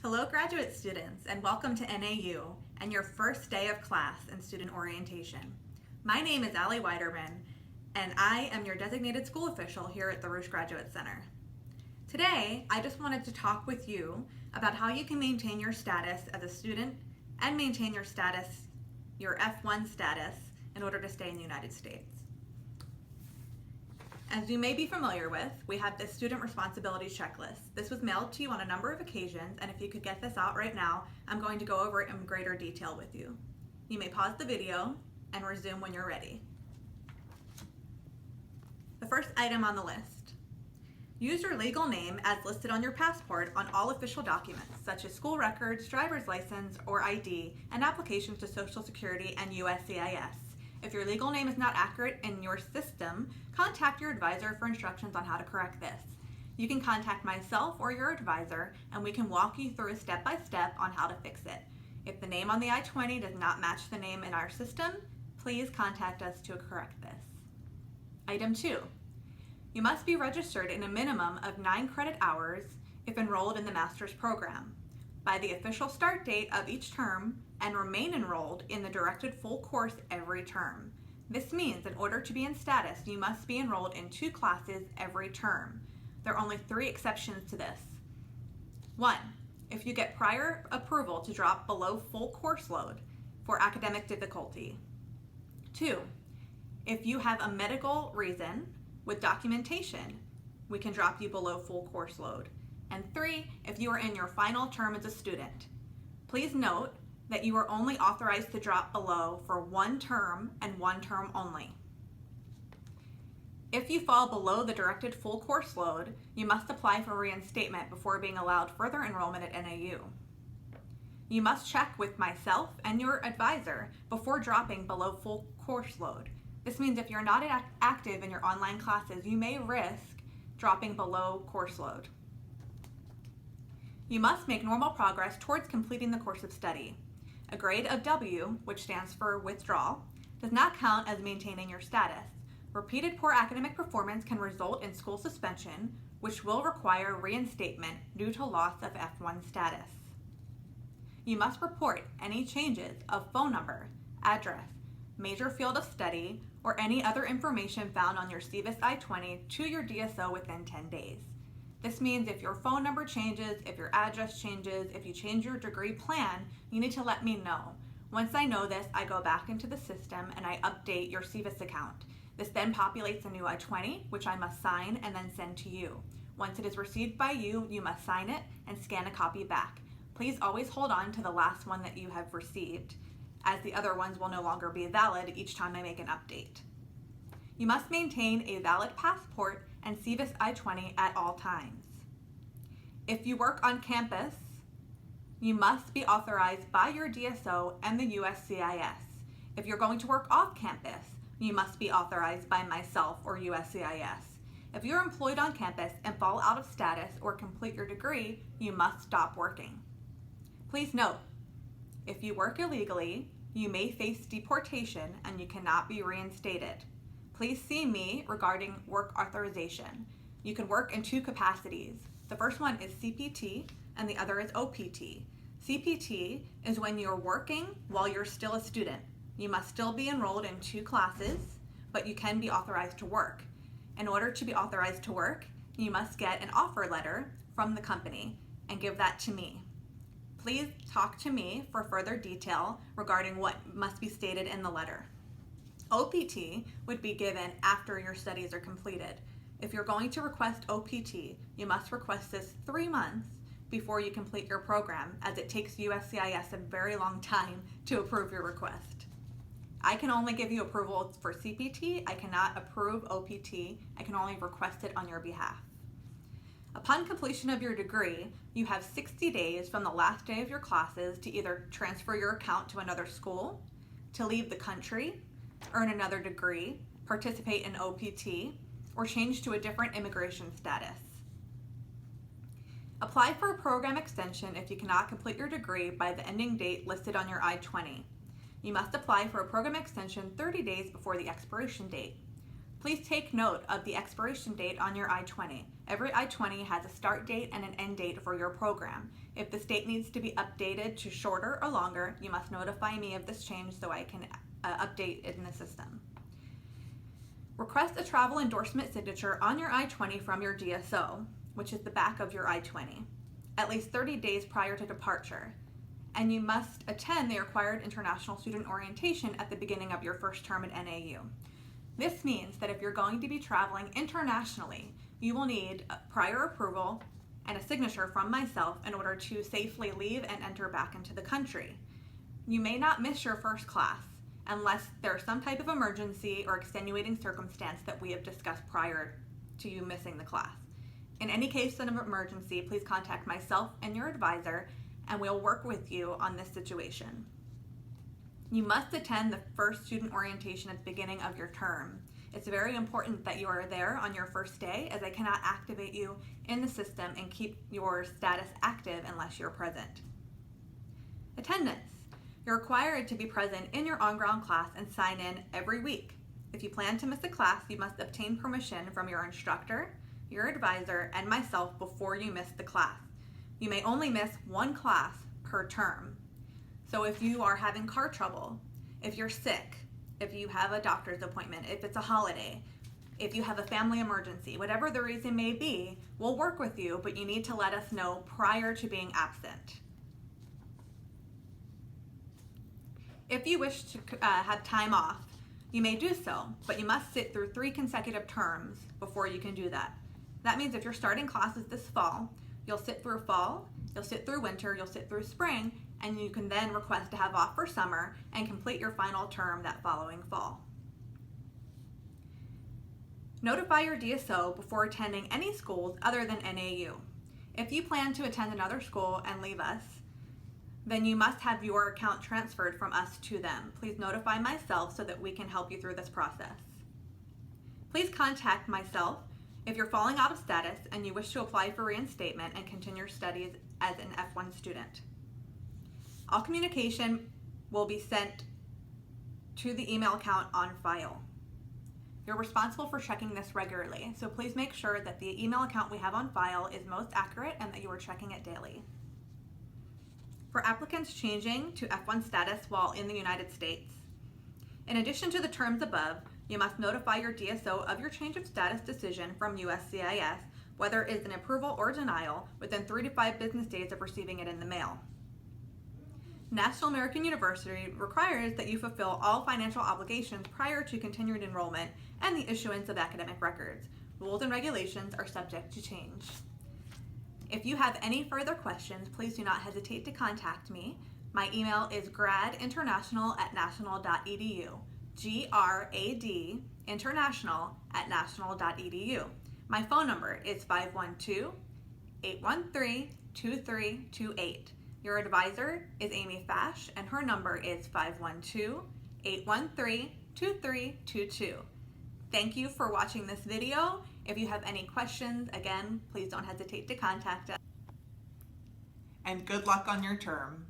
Hello graduate students and welcome to NAU and your first day of class and student orientation. My name is Allie Weiderman and I am your designated school official here at the Rouge Graduate Center. Today I just wanted to talk with you about how you can maintain your status as a student and maintain your status, your F1 status, in order to stay in the United States. As you may be familiar with, we have this student responsibility checklist. This was mailed to you on a number of occasions, and if you could get this out right now, I'm going to go over it in greater detail with you. You may pause the video and resume when you're ready. The first item on the list. Use your legal name as listed on your passport on all official documents, such as school records, driver's license, or ID, and applications to Social Security and USCIS. If your legal name is not accurate in your system, contact your advisor for instructions on how to correct this. You can contact myself or your advisor, and we can walk you through step-by-step on how to fix it. If the name on the I-20 does not match the name in our system, please contact us to correct this. Item 2. You must be registered in a minimum of 9 credit hours if enrolled in the master's program by the official start date of each term and remain enrolled in the directed full course every term. This means in order to be in status, you must be enrolled in 2 classes every term. There are only 3 exceptions to this. 1. If you get prior approval to drop below full course load for academic difficulty. 2. If you have a medical reason with documentation, we can drop you below full course load. And 3, if you are in your final term as a student. Please note that you are only authorized to drop below for 1 term and 1 term only. If you fall below the directed full course load, you must apply for reinstatement before being allowed further enrollment at NAU. You must check with myself and your advisor before dropping below full course load. This means if you're not active in your online classes, you may risk dropping below course load. You must make normal progress towards completing the course of study. A grade of W, which stands for withdrawal, does not count as maintaining your status. Repeated poor academic performance can result in school suspension, which will require reinstatement due to loss of F1 status. You must report any changes of phone number, address, major field of study, or any other information found on your SEVIS I-20 to your DSO within 10 days. This means if your phone number changes, if your address changes, if you change your degree plan, you need to let me know. Once I know this, I go back into the system and I update your SEVIS account. This then populates a new I-20, which I must sign and then send to you. Once it is received by you, you must sign it and scan a copy back. Please always hold on to the last one that you have received, as the other ones will no longer be valid each time I make an update. You must maintain a valid passport and SEVIS I-20 at all times. If you work on campus, you must be authorized by your DSO and the USCIS. If you're going to work off campus, you must be authorized by myself or USCIS. If you're employed on campus and fall out of status or complete your degree, you must stop working. Please note, if you work illegally, you may face deportation and you cannot be reinstated. Please see me regarding work authorization. You can work in 2 capacities. The first one is CPT and the other is OPT. CPT is when you're working while you're still a student. You must still be enrolled in 2 classes, but you can be authorized to work. In order to be authorized to work, you must get an offer letter from the company and give that to me. Please talk to me for further detail regarding what must be stated in the letter. OPT would be given after your studies are completed. If you're going to request OPT, you must request this 3 months before you complete your program, as it takes USCIS a very long time to approve your request. I can only give you approval for CPT. I cannot approve OPT. I can only request it on your behalf. Upon completion of your degree, you have 60 days from the last day of your classes to either transfer your account to another school, to leave the country, earn another degree, participate in OPT, or change to a different immigration status. Apply for a program extension if you cannot complete your degree by the ending date listed on your I-20. You must apply for a program extension 30 days before the expiration date. Please take note of the expiration date on your I-20. Every I-20 has a start date and an end date for your program. If the state needs to be updated to shorter or longer, you must notify me of this change so I can update it in the system. Request a travel endorsement signature on your I-20 from your DSO, which is the back of your I-20, at least 30 days prior to departure. And you must attend the required international student orientation at the beginning of your first term at NAU. This means that if you're going to be traveling internationally, you will need prior approval and a signature from myself in order to safely leave and enter back into the country. You may not miss your first class unless there's some type of emergency or extenuating circumstance that we have discussed prior to you missing the class. In any case of an emergency, please contact myself and your advisor, and we'll work with you on this situation. You must attend the first student orientation at the beginning of your term. It's very important that you are there on your first day, as I cannot activate you in the system and keep your status active unless you're present. Attendance. You're required to be present in your on-ground class and sign in every week. If you plan to miss a class, you must obtain permission from your instructor, your advisor, and myself before you miss the class. You may only miss one class per term. So if you are having car trouble, if you're sick, if you have a doctor's appointment, if it's a holiday, if you have a family emergency, whatever the reason may be, we'll work with you, but you need to let us know prior to being absent. If you wish to have time off, you may do so, but you must sit through 3 consecutive terms before you can do that. That means if you're starting classes this fall, you'll sit through fall, you'll sit through winter, you'll sit through spring, and you can then request to have off for summer and complete your final term that following fall. Notify your DSO before attending any schools other than NAU. If you plan to attend another school and leave us, then you must have your account transferred from us to them. Please notify myself so that we can help you through this process. Please contact myself if you're falling out of status and you wish to apply for reinstatement and continue your studies as an F1 student. All communication will be sent to the email account on file. You're responsible for checking this regularly, so please make sure that the email account we have on file is most accurate and that you are checking it daily. For applicants changing to F1 status while in the United States, in addition to the terms above, you must notify your DSO of your change of status decision from USCIS, whether it is an approval or denial, within 3 to 5 business days of receiving it in the mail. National American University requires that you fulfill all financial obligations prior to continued enrollment and the issuance of academic records. Rules and regulations are subject to change. If you have any further questions, please do not hesitate to contact me. My email is gradinternational@national.edu. GRAD international@national.edu. My phone number is 512-813-2328. Your advisor is Amy Fash, and her number is 512-813-2322. Thank you for watching this video. If you have any questions, again, please don't hesitate to contact us. And good luck on your term.